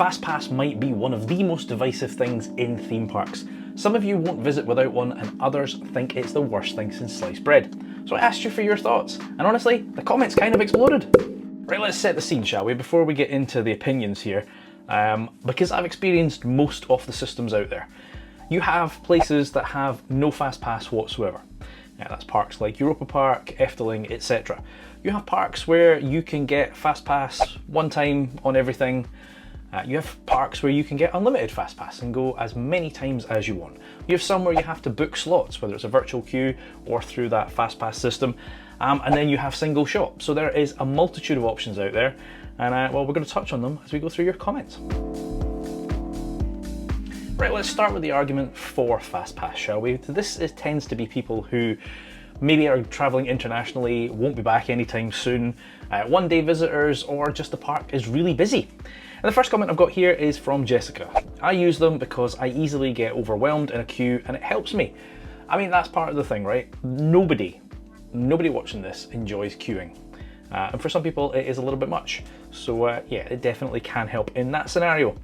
FastPass might be one of the most divisive things in theme parks. Some of you won't visit without one, and others think it's the worst thing since sliced bread. So I asked you for your thoughts, and honestly, the comments kind of exploded. Right, let's set the scene, shall we, before we get into the opinions here, because I've experienced most of the systems out there. You have places that have no FastPass whatsoever. That's parks like Europa-Park, Efteling, etc. You have parks where you can get FastPass one time on everything. You have parks where you can get unlimited FastPass and go as many times as you want. You have some where you have to book slots, whether it's a virtual queue or through that FastPass system. And then you have single shop. So there is a multitude of options out there. And well, we're going to touch on them as we go through your comments. Right, let's start with the argument for FastPass, shall we? This tends to be people who maybe are traveling internationally, won't be back anytime soon, one-day visitors, or just the park is really busy. And the first comment I've got here is from Jessica. I use them because I easily get overwhelmed in a queue and it helps me. I mean, that's part of the thing, right? Nobody watching this enjoys queuing. And for some people it is a little bit much. So yeah, it definitely can help in that scenario.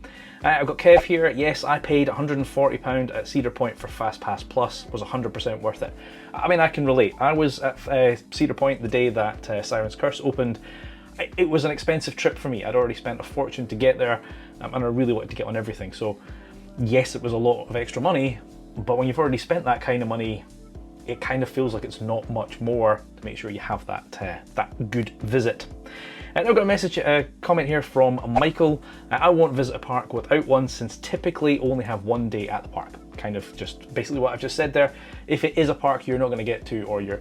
I've got Kev here. Yes, I paid £140 at Cedar Point for FastPass Plus. Was 100% worth it. I mean, I can relate. I was at Cedar Point the day that Siren's Curse opened. It was an expensive trip for me. I'd already spent a fortune to get there, and I really wanted to get on everything. So yes, it was a lot of extra money, but when you've already spent that kind of money, it kind of feels like it's not much more to make sure you have that good visit. And I've got a comment here from Michael. I won't visit a park without one since typically only have one day at the park. Kind of just basically what I've just said there. If it is a park you're not going to get to, or you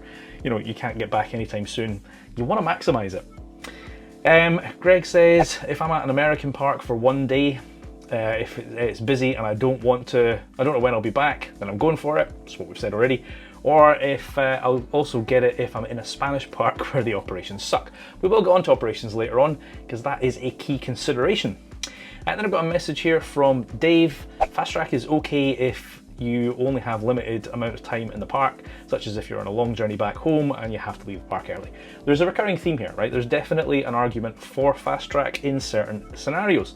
can't get back anytime soon, you want to maximize it. Greg says, if I'm at an American park for one day, if it's busy and I don't know when I'll be back, then I'm going for it. That's what we've said already. Or if I'll also get it if I'm in a Spanish park where the operations suck. We will get on to operations later on because that is a key consideration. And then I've got a message here from Dave. Fast Track is okay if you only have limited amount of time in the park, such as if you're on a long journey back home and you have to leave the park early. There's a recurring theme here, right? There's definitely an argument for Fast Track in certain scenarios.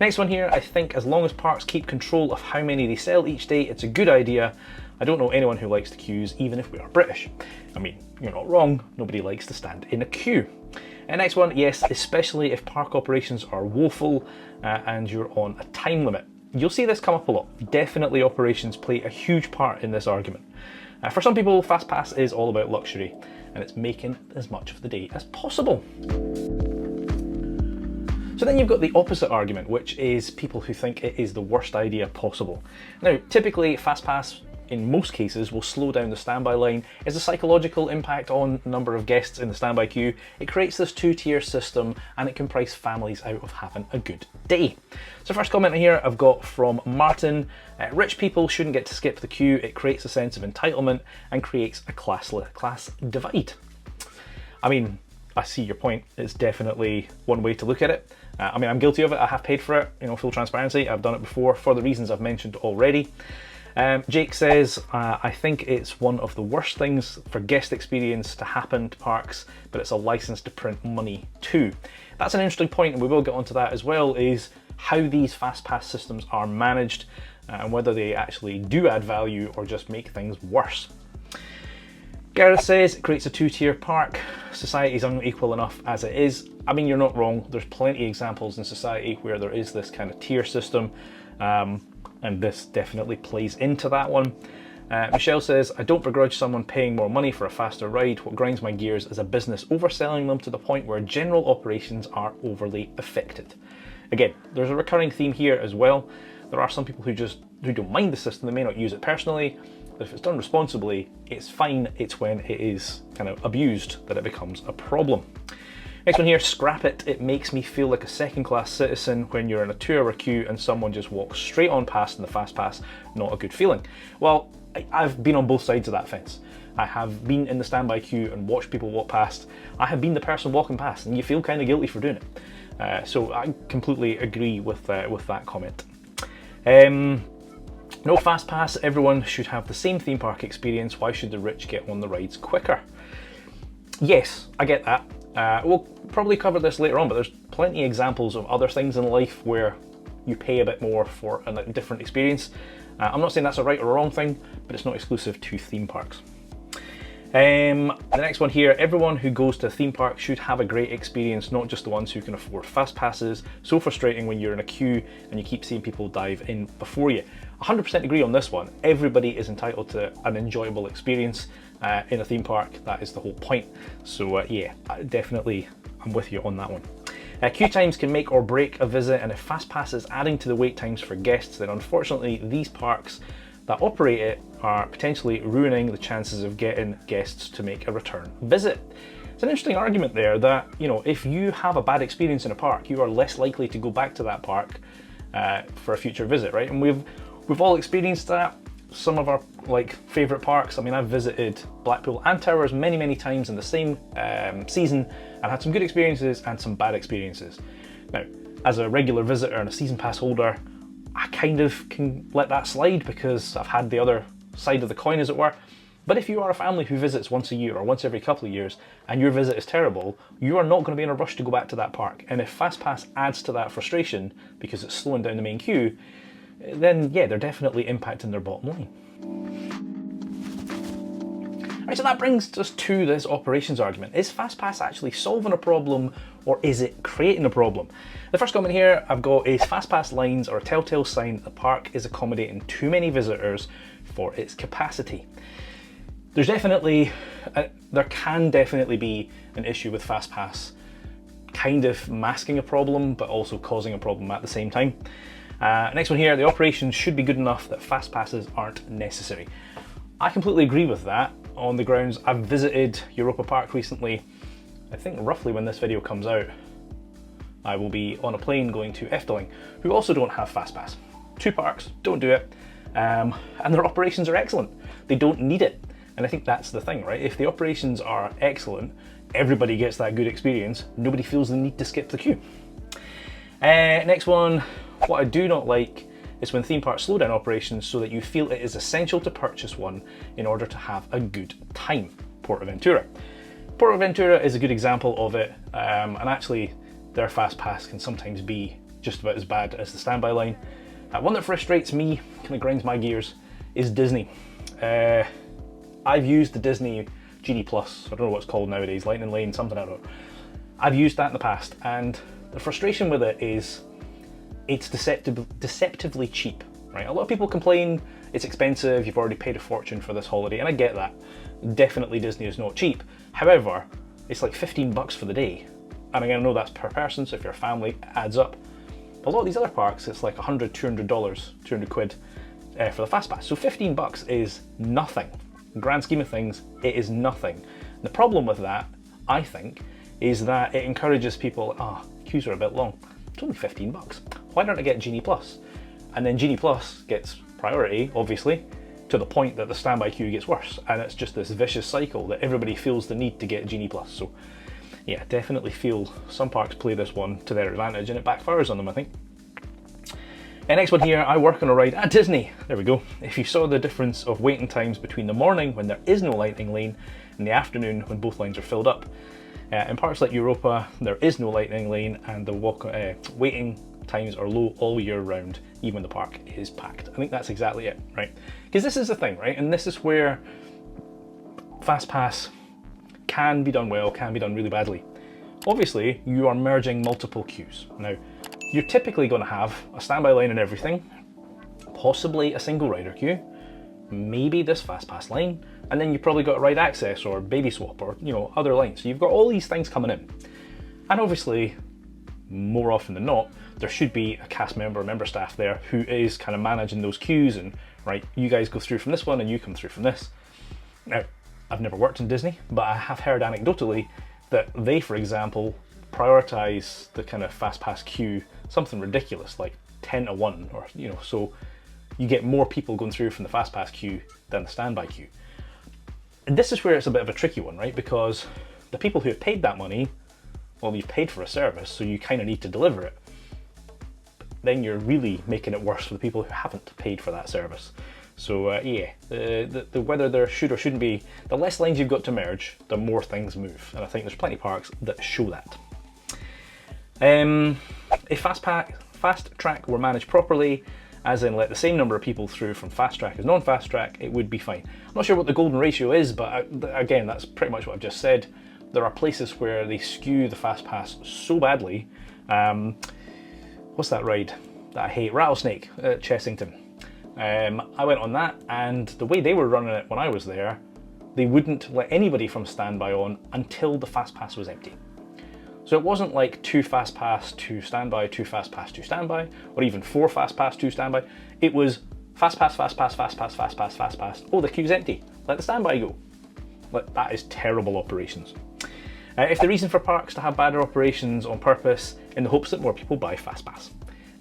Next one here, I think as long as parks keep control of how many they sell each day, it's a good idea. I don't know anyone who likes the queues, even if we are British. I mean, you're not wrong, nobody likes to stand in a queue. And next one, yes, especially if park operations are woeful and you're on a time limit. You'll see this come up a lot. Definitely operations play a huge part in this argument. For some people, FastPass is all about luxury and it's making as much of the day as possible. So then you've got the opposite argument, which is people who think it is the worst idea possible. Now, typically FastPass in most cases will slow down the standby line. It's a psychological impact on the number of guests in the standby queue. It creates this two-tier system and it can price families out of having a good day. So first comment here I've got from Martin. Rich people shouldn't get to skip the queue. It creates a sense of entitlement and creates a class divide. I mean, I see your point. It's definitely one way to look at it. I mean, I'm guilty of it. I have paid for it, full transparency. I've done it before for the reasons I've mentioned already. Jake says, I think it's one of the worst things for guest experience to happen to parks, but it's a license to print money too. That's an interesting point, and we will get onto that as well, is how these FastPass systems are managed and whether they actually do add value or just make things worse. Gareth says, it creates a two-tier park. Society is unequal enough as it is. I mean, you're not wrong. There's plenty of examples in society where there is this kind of tier system. And this definitely plays into that one. Michelle says, I don't begrudge someone paying more money for a faster ride. What grinds my gears is a business overselling them to the point where general operations are overly affected. Again, there's a recurring theme here as well. There are some people who don't mind the system. They may not use it personally, but if it's done responsibly, it's fine. It's when it is kind of abused that it becomes a problem. Next one here, scrap it. It makes me feel like a second-class citizen when you're in a 2-hour queue and someone just walks straight on past in the FastPass. Not a good feeling. Well, I've been on both sides of that fence. I have been in the standby queue and watched people walk past. I have been the person walking past, and you feel kind of guilty for doing it. So I completely agree with that comment. No FastPass. Everyone should have the same theme park experience. Why should the rich get on the rides quicker? Yes, I get that. We'll probably cover this later on, but there's plenty of examples of other things in life where you pay a bit more for a different experience. I'm not saying that's a right or a wrong thing, but it's not exclusive to theme parks. The next one here, everyone who goes to a theme park should have a great experience, not just the ones who can afford fast passes. So frustrating when you're in a queue and you keep seeing people dive in before you. 100% agree on this one. Everybody is entitled to an enjoyable experience in a theme park. That is the whole point. So yeah, definitely I'm with you on that one. Queue times can make or break a visit, and if FastPass is adding to the wait times for guests, then unfortunately these parks that operate it are potentially ruining the chances of getting guests to make a return visit. It's an interesting argument there that, you know, if you have a bad experience in a park, you are less likely to go back to that park for a future visit, right? And we've all experienced that. Some of our favorite parks, I mean, I've visited Blackpool and Towers many times in the same season and had some good experiences and some bad experiences. Now, as a regular visitor and a season pass holder, I kind of can let that slide because I've had the other side of the coin, as it were. But if you are a family who visits once a year or once every couple of years and your visit is terrible, you are not going to be in a rush to go back to that park. And if FastPass adds to that frustration because it's slowing down the main queue, then yeah, they're definitely impacting their bottom line. Right, so that brings us to this operations argument. Is FastPass actually solving a problem, or is it creating a problem? The first comment here I've got is FastPass lines are a telltale sign that the park is accommodating too many visitors for its capacity. There can definitely be an issue with FastPass kind of masking a problem, but also causing a problem at the same time. Next one here, the operations should be good enough that fast passes aren't necessary. I completely agree with that on the grounds I've visited Europa-Park recently. I think roughly when this video comes out, I will be on a plane going to Efteling, who also don't have FastPass. Two parks, don't do it, and their operations are excellent. They don't need it, and I think that's the thing, right? If the operations are excellent, everybody gets that good experience, nobody feels the need to skip the queue. Next one, what I do not like is when theme parks slow down operations so that you feel it is essential to purchase one in order to have a good time. PortAventura. PortAventura is a good example of it, and actually their fast pass can sometimes be just about as bad as the standby line. One that frustrates me, kind of grinds my gears, is Disney. I've used the Disney GD Plus, I don't know what it's called nowadays, Lightning Lane, something, I don't know. I've used that in the past, and the frustration with it is it's deceptively cheap, right? A lot of people complain it's expensive, you've already paid a fortune for this holiday, and I get that. Definitely Disney is not cheap. However, it's like 15 bucks for the day. And again, I know that's per person, so if you're a family, it adds up. But a lot of these other parks, it's like $100, $200, 200 quid for the fast pass. So 15 bucks is nothing. In the grand scheme of things, it is nothing. The problem with that, I think, is that it encourages people, queues are a bit long. It's only 15 bucks. Why don't I get Genie Plus? And then Genie Plus gets priority, obviously, to the point that the standby queue gets worse. And it's just this vicious cycle that everybody feels the need to get Genie Plus. So yeah, definitely feel some parks play this one to their advantage and it backfires on them, I think. And next one here, I work on a ride at Disney. There we go. If you saw the difference of waiting times between the morning when there is no lightning lane and the afternoon when both lines are filled up. In parks like Europa, there is no lightning lane and the waiting times are low all year round, even when the park is packed. I think that's exactly it, right? Because this is the thing, right? And this is where FastPass can be done well, can be done really badly. Obviously, you are merging multiple queues. Now, you're typically going to have a standby line and everything, possibly a single rider queue, maybe this FastPass line, and then you've probably got ride access or baby swap or, you know, other lines. So you've got all these things coming in. And obviously, more often than not, there should be a cast member or member staff there who is kind of managing those queues and, right, you guys go through from this one and you come through from this. Now, I've never worked in Disney, but I have heard anecdotally that they, for example, prioritize the kind of FastPass queue something ridiculous, like 10 to 1, or, you know, so you get more people going through from the FastPass queue than the standby queue. And this is where it's a bit of a tricky one, right? Because the people who have paid that money, well, you've paid for a service, so you kind of need to deliver it. But then you're really making it worse for the people who haven't paid for that service. So yeah, the whether there should or shouldn't be, the less lines you've got to merge, the more things move. And I think there's plenty of parks that show that. If Fast Track were managed properly, as in let the same number of people through from Fast Track as non-Fast Track, it would be fine. I'm not sure what the golden ratio is, but again, that's pretty much what I've just said. There are places where they skew the FastPass so badly. What's that ride that I hate? Rattlesnake at Chessington. I went on that, and the way they were running it when I was there, they wouldn't let anybody from standby on until the FastPass was empty. So it wasn't like 2 FastPass, 2 standby, 2 FastPass, 2 standby, or even 4 FastPass, 2 standby. It was FastPass, FastPass, FastPass, FastPass, FastPass. Oh, the queue's empty. Let the standby go. Like, that is terrible operations. If the reason for parks to have badder operations on purpose in the hopes that more people buy FastPass.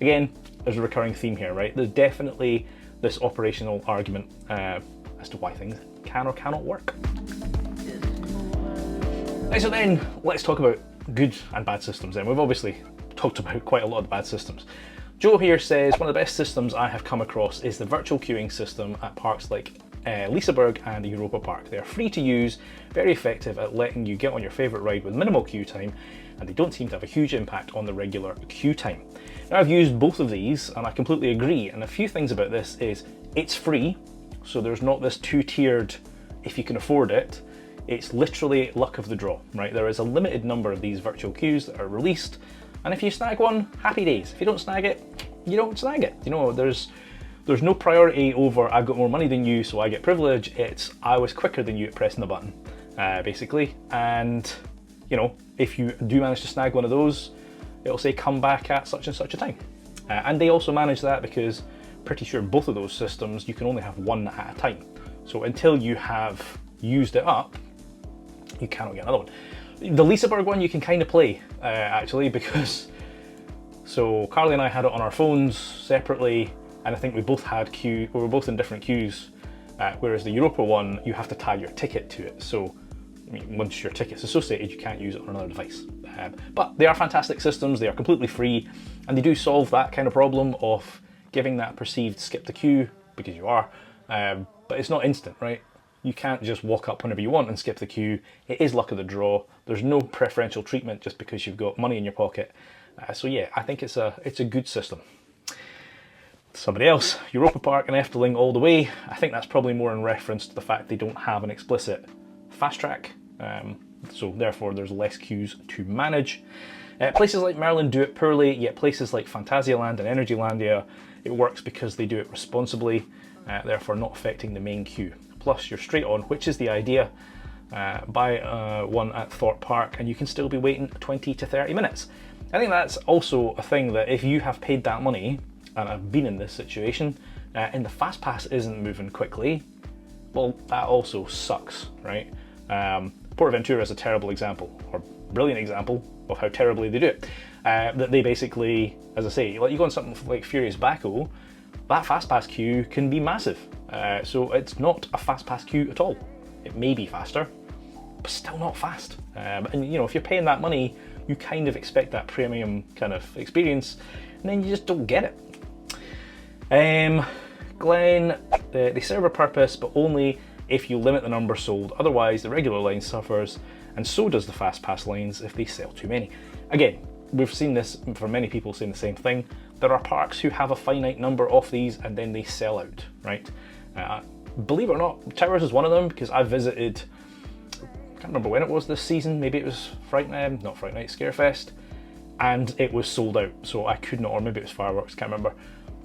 Again, there's a recurring theme here, right? There's definitely this operational argument as to why things can or cannot work. Right, so then let's talk about good and bad systems then. We've obviously talked about quite a lot of the bad systems. Joe here says, one of the best systems I have come across is the virtual queuing system at parks like Liseberg and Europa-Park. They are free to use, very effective at letting you get on your favourite ride with minimal queue time, and they don't seem to have a huge impact on the regular queue time. Now, I've used both of these and I completely agree, and a few things about this is it's free, so there's not this two-tiered if you can afford it. It's literally luck of the draw, right? There is a limited number of these virtual queues that are released, and if you snag one, happy days. If you don't snag it, you don't snag it. You know, there's no priority over I've got more money than you, so I get privilege. It's I was quicker than you at pressing the button, basically. And you know, if you do manage to snag one of those, it'll say come back at such and such a time. And they also manage that because pretty sure both of those systems you can only have one at a time. So until you have used it up, you cannot get another one. The Liseberg one you can kind of play actually, because so Carly and I had it on our phones separately, and I think we both had we were both in different queues, whereas the Europa one, you have to tie your ticket to it. So, I mean, once your ticket's associated, you can't use it on another device. But they are fantastic systems, they are completely free, and they do solve that kind of problem of giving that perceived skip the queue, because you are, but it's not instant, right? You can't just walk up whenever you want and skip the queue. It is luck of the draw. There's no preferential treatment just because you've got money in your pocket. So yeah, I think it's a good system. Somebody else, Europa-Park and Efteling all the way. I think that's probably more in reference to the fact they don't have an explicit fast track, so therefore there's less queues to manage. Places like Merlin do it poorly, yet places like Phantasialand and Energylandia, it works because they do it responsibly, therefore not affecting the main queue. Plus you're straight on, which is the idea. Buy one at Thorpe Park and you can still be waiting 20 to 30 minutes. I think that's also a thing that if you have paid that money, and I've been in this situation, and the FastPass isn't moving quickly, well, that also sucks, right? PortAventura is a terrible example, or brilliant example, of how terribly they do it. That they basically, as I say, like you go on something like Furious Baco, that FastPass queue can be massive. So it's not a FastPass queue at all. It may be faster, but still not fast. And you know, if you're paying that money, you kind of expect that premium kind of experience, and then you just don't get it. Glenn, they serve a purpose, but only if you limit the number sold. Otherwise, the regular line suffers, and so does the FastPass lines if they sell too many. Again, we've seen this from many people saying the same thing. There are parks who have a finite number of these, and then they sell out, right? Believe it or not, Towers is one of them, because I visited, I can't remember when it was this season, maybe it was Fright Night, not Fright Night, Scarefest, and it was sold out, so I could not, or maybe it was Fireworks, can't remember.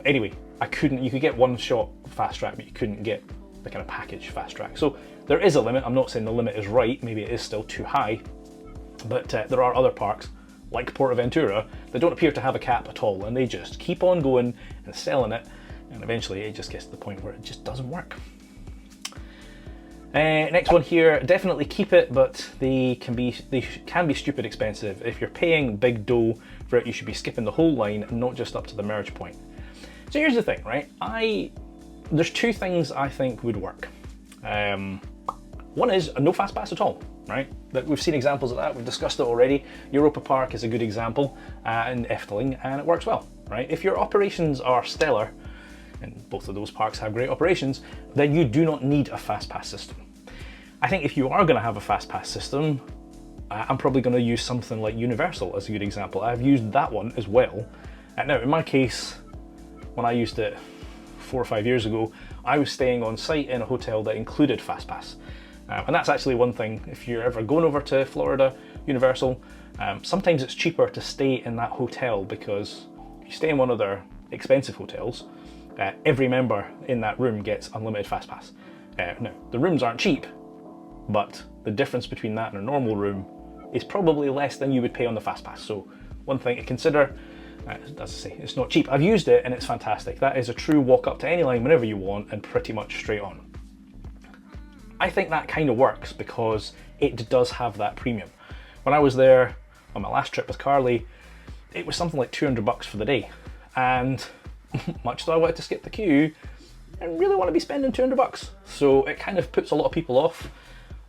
Anyway, I couldn't, you could get one shot fast track, but you couldn't get the kind of package fast track. So there is a limit. I'm not saying the limit is right, maybe it is still too high, but there are other parks, like PortAventura, that don't appear to have a cap at all, and they just keep on going and selling it, and eventually it just gets to the point where it just doesn't work. Next one here, definitely keep it, but they can be stupid expensive. If you're paying big dough for it, you should be skipping the whole line and not just up to the merge point. So here's the thing, right? There's two things I think would work. One is no FastPass at all, right? We've seen examples of that, we've discussed it already. Europa-Park is a good example, and Efteling, and it works well, right? If your operations are stellar, and both of those parks have great operations, then you do not need a FastPass system. I think if you are going to have a FastPass system, I'm probably going to use something like Universal as a good example. I've used that one as well, Now, in my case, when I used it 4 or 5 years ago, I was staying on site in a hotel that included FastPass. And that's actually one thing, if you're ever going over to Florida, Universal, sometimes it's cheaper to stay in that hotel, because if you stay in one of their expensive hotels, every member in that room gets unlimited FastPass. Now, the rooms aren't cheap, but the difference between that and a normal room is probably less than you would pay on the FastPass. So one thing to consider, as I say, it's not cheap. I've used it and it's fantastic. That is a true walk up to any line whenever you want and pretty much straight on. I think that kind of works because it does have that premium. When I was there on my last trip with Carly, it was something like $200 for the day. And much though I wanted to skip the queue, I didn't really want to be spending $200. So it kind of puts a lot of people off.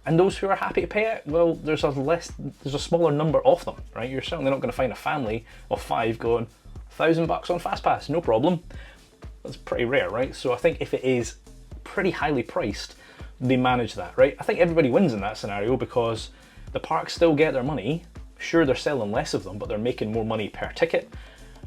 And those who are happy to pay it, well, there's a smaller number of them, right? You're certainly not going to find a family of 5 going $1,000 on FastPass, no problem. That's pretty rare, right? So I think if it is pretty highly priced, they manage that, right? I think everybody wins in that scenario because the parks still get their money. Sure, they're selling less of them, but they're making more money per ticket.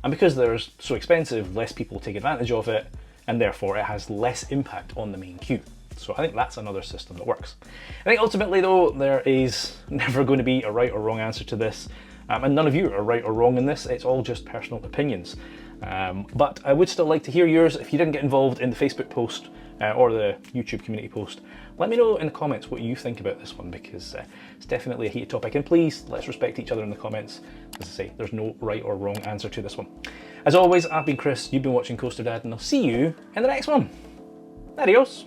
And because they're so expensive, less people take advantage of it, and therefore it has less impact on the main queue. So I think that's another system that works. I think ultimately though, there is never going to be a right or wrong answer to this. And none of you are right or wrong in this, it's all just personal opinions. But I would still like to hear yours. If you didn't get involved in the Facebook post or the YouTube community post, let me know in the comments what you think about this one, because it's definitely a heated topic. And please, let's respect each other in the comments. As I say, there's no right or wrong answer to this one. As always, I've been Chris, you've been watching Coaster Dad, and I'll see you in the next one. Adios.